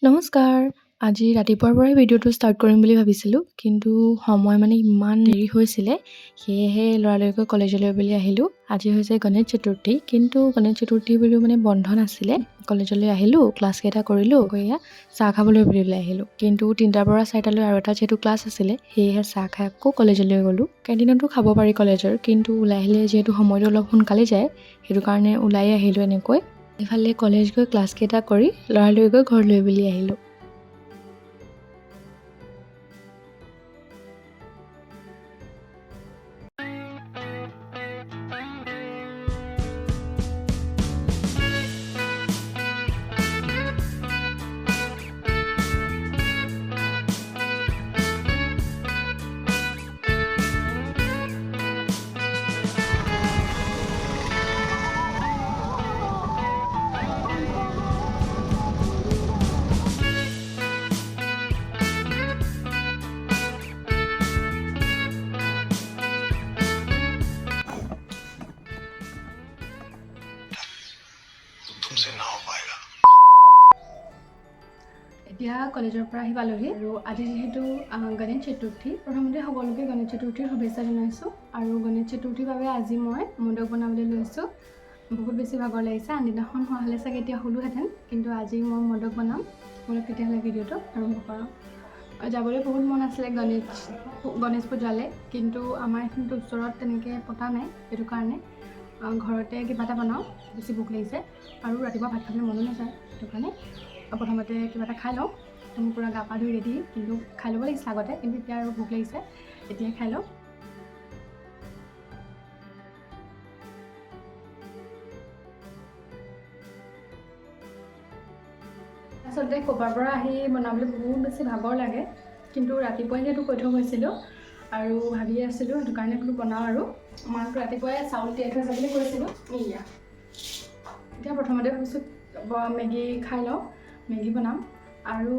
নমস্কাৰ। আজি ৰাতিপুৱাৰ পৰাই ভিডিঅ'টো ষ্টাৰ্ট কৰিম বুলি ভাবিছিলোঁ, কিন্তু সময় ইমান দেৰি হৈছিলে, সেয়েহে লৰালৰিকৈ কলেজলৈ বুলি আহিলোঁ। আজি হৈছে গণেশ চতুৰ্থী, কিন্তু গণেশ চতুৰ্থী বুলিও বন্ধ নাছিলে। কলেজলৈ আহিলোঁ, ক্লাছকেইটা কৰিলোঁ, এয়া চাহ খাবলৈ বুলি ওলাই আহিলোঁ। কিন্তু 3টাৰ পৰা 4টালৈ আৰু এটা যিহেতু ক্লাছ আছিলে, সেয়েহে চাহ খাই আকৌ কলেজলৈ গ'লোঁ। কেণ্টিনতো খাব পাৰি কলেজৰ, কিন্তু ওলাই আহিলে যিহেতু সময়টো অলপ সোনকালে যায়, সেইটো কাৰণে ওলাই আহিলোঁ এনেকৈ। ইফালে কলেজ গৈ ক্লাছকেইটা কৰি লৰালৰিকৈ ঘৰলৈ বুলি আহিলোঁ। तुमसे ना हो पाएगा। এতিয়া কলেজৰ পৰা আহি পালোহি আৰু আজি যিহেতু গণেশ চতুৰ্থী, প্ৰথমতে সকলোকে গণেশ চতুৰ্থীৰ শুভেচ্ছা জনাইছোঁ। আৰু গণেশ চতুৰ্থীৰ বাবে আজি মই মোদক বনাবলৈ লৈছোঁ। বহুত বেছি ভাগৰ লাগিছে, আনদিনাখন হোৱা হ'লে চাগে এতিয়া হ'লোহেঁতেন, কিন্তু আজি মই মোদক বনাম। মোদক তেতিয়াহ'লে ভিডিঅ'টো আৰম্ভ কৰোঁ। যাবলৈ বহুত মন আছিলে গণেশ পূজালৈ, কিন্তু আমাৰ এইখিনিতো ওচৰত তেনেকৈ পতা নাই, সেইটো কাৰণে ঘৰতে কিবা এটা বনাওঁ, বেছি ভোক লাগিছে আৰু ৰাতিপুৱা ভাত খাবলৈ মনো নাযায়, সেইটো কাৰণে প্ৰথমতে কিবা এটা খাই লওঁ। মোৰ পূৰা গা পা ধুই ৰেডি, কিন্তু খাই ল'ব লাগিছিলে আগতে, কিন্তু এতিয়া আৰু ভোক লাগিছে, এতিয়াই খাই লওঁ। আচলতে ক'ৰবাৰ পৰা আহি বনাবলৈ বহুত বেছি ভাগৰ লাগে, কিন্তু ৰাতিপুৱাই যিহেতু কৈ থৈ গৈছিলোঁ আৰু ভাবি আছিলোঁ, সেইটো কাৰণে বোলো বনাওঁ। আৰু মাক ৰাতিপুৱাই চাউল তিয়াই থৈ যাবলৈ কৈছিলোঁ। এতিয়া প্ৰথমতে ভাবিছোঁ মেগী খাই লওঁ, মেগী বনাম। আৰু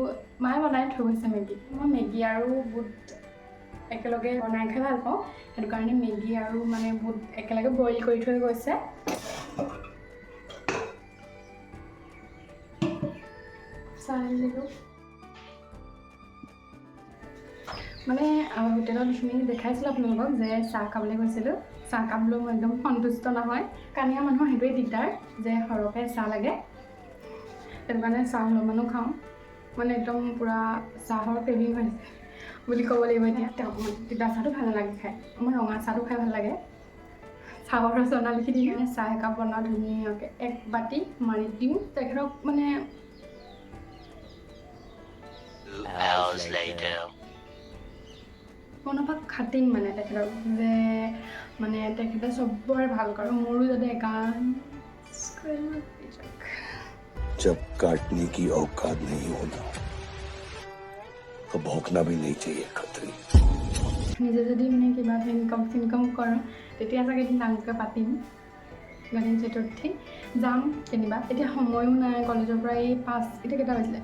মায়ে বনাই থৈ গৈছে মেগী। মই মেগী আৰু বুট একেলগে বনাই খাই ভাল পাওঁ, সেইটো কাৰণে মেগী আৰু বুট একেলগে বইল কৰি থৈ গৈছে। হোটেলত যিখিনি দেখাইছিলোঁ আপোনালোকক যে চাহ খাবলৈ গৈছিলোঁ, চাহ খাবলৈ মই একদম সন্তুষ্ট নহয়। কানিয়া মানুহৰ সেইটোৱে দিগদাৰ যে সৰহকৈ চাহ লাগে, সেইটো কাৰণে চাহ অলপমানো খাওঁ। একদম পূৰা চাহৰ ক্ৰেভিং হৈছে বুলি ক'ব লাগিব এতিয়া। তিতা চাহটো ভাল নালাগে খাই, মোৰ ৰঙা চাহটো খাই ভাল লাগে। চাহৰ ৰচনা লিখি দিলে চাহ একাপ বনাওঁ ধুনীয়াকৈ, এক বাতি মাৰি দিওঁ তেখেতক। মনোভাৱ খাটিম তেখেতক যে তেখেতে চবৰে ভাল কৰে, মোৰো যাতে একান जब काटने की औकात नहीं होता तो भौंकना भी नहीं चाहिए खतरी। নিজে যদি কিবা ইনকাম কৰোঁ, তেতিয়া চাগে এদিন ডাঙৰকৈ পাতিম গণেশ চতুৰ্থী। যাম কেনিবা, এতিয়া সময়ো নাই কলেজৰ পৰা। এতিয়া কেইটা বাজিলে?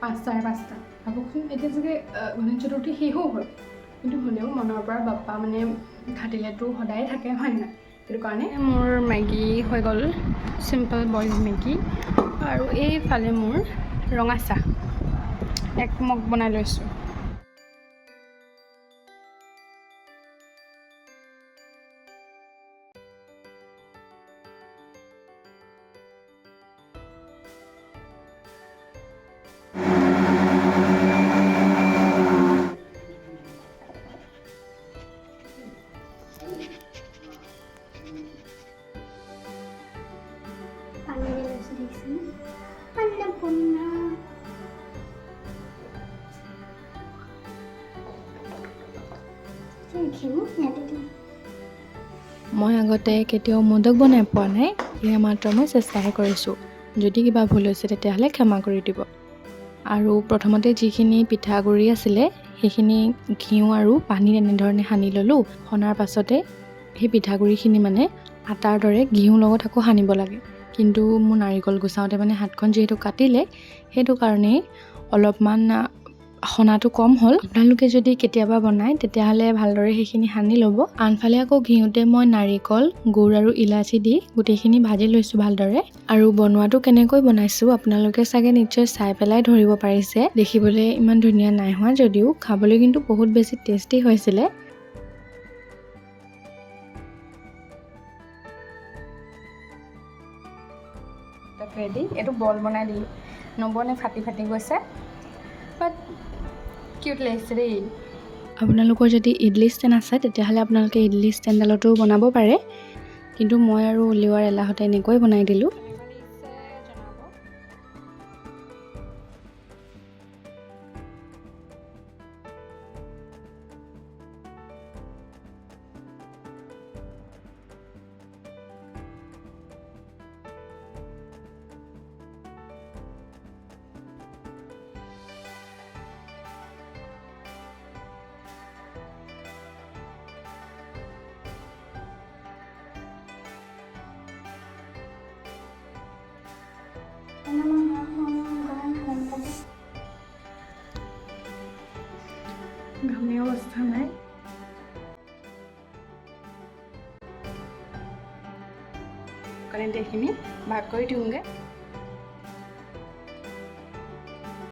5, 5:30। ভাবকচোন, এতিয়া চাগে গণেশ চতুৰ্থী শেষো হ'ল, কিন্তু হ'লেও মনৰ পৰা বাপ্পা ঘাটিলেতো সদায় থাকে, হয় নাই? সেইটো কাৰণে মোৰ মেগী হৈ গ'ল, চিম্পল বইল মেগী। আৰু এইফালে মোৰ ৰঙা চাহ 1 মগ বনাই লৈছোঁ। মই আগতে কেতিয়াও মোদক বনাই পোৱা নাই, এয়া মাত্ৰ মই চেষ্টাহে কৰিছোঁ। যদি কিবা ভুল হৈছে তেতিয়াহ'লে ক্ষমা কৰি দিব। আৰু প্ৰথমতে যিখিনি পিঠাগুড়ি আছিলে সেইখিনি ঘিউ আৰু পানী এনেধৰণে সানি ল'লোঁ। সনাৰ পাছতে সেই পিঠাগুড়িখিনি আটাৰ দৰে ঘিউৰ লগত আকৌ সানিব লাগে, কিন্তু মোৰ নাৰিকল গুচাওঁতে হাতখন যিহেতু কাটিলে, সেইটো কাৰণেই অলপমান সনাটো কম হ'ল। আপোনালোকে যদি কেতিয়াবা বনায় তেতিয়াহ'লে ভালদৰে সেইখিনি সানি ল'ব। আনফালে আকৌ ঘিউতে মই নাৰিকল, গুড় আৰু ইলাচি দি গোটেইখিনি ভাজি লৈছোঁ ভালদৰে। আৰু বনোৱাটো কেনেকৈ বনাইছোঁ আপোনালোকে চাগে নিশ্চয় চাই পেলাই ধৰিব পাৰিছে। দেখিবলৈ ইমান ধুনীয়া নাই হোৱা যদিও খাবলৈ কিন্তু বহুত বেছি টেষ্টি হৈছিলে। ৰেডি। এইটো বল বনাই দিলোঁ, নবনে ফাটি গৈছে, বাট কিউট লাগিছে দেই। আপোনালোকৰ যদি ইডলি ষ্টেণ্ড আছে তেতিয়াহ'লে আপোনালোকে ইডলি ষ্টেণ্ডডালতো বনাব পাৰে, কিন্তু মই আৰু উলিওৱাৰ এলাহতে এনেকৈ বনাই দিলোঁ। ঘামে অৱস্থা নাই। কাৰণ এইখিনি ভাগ কৰি দিওঁগৈ।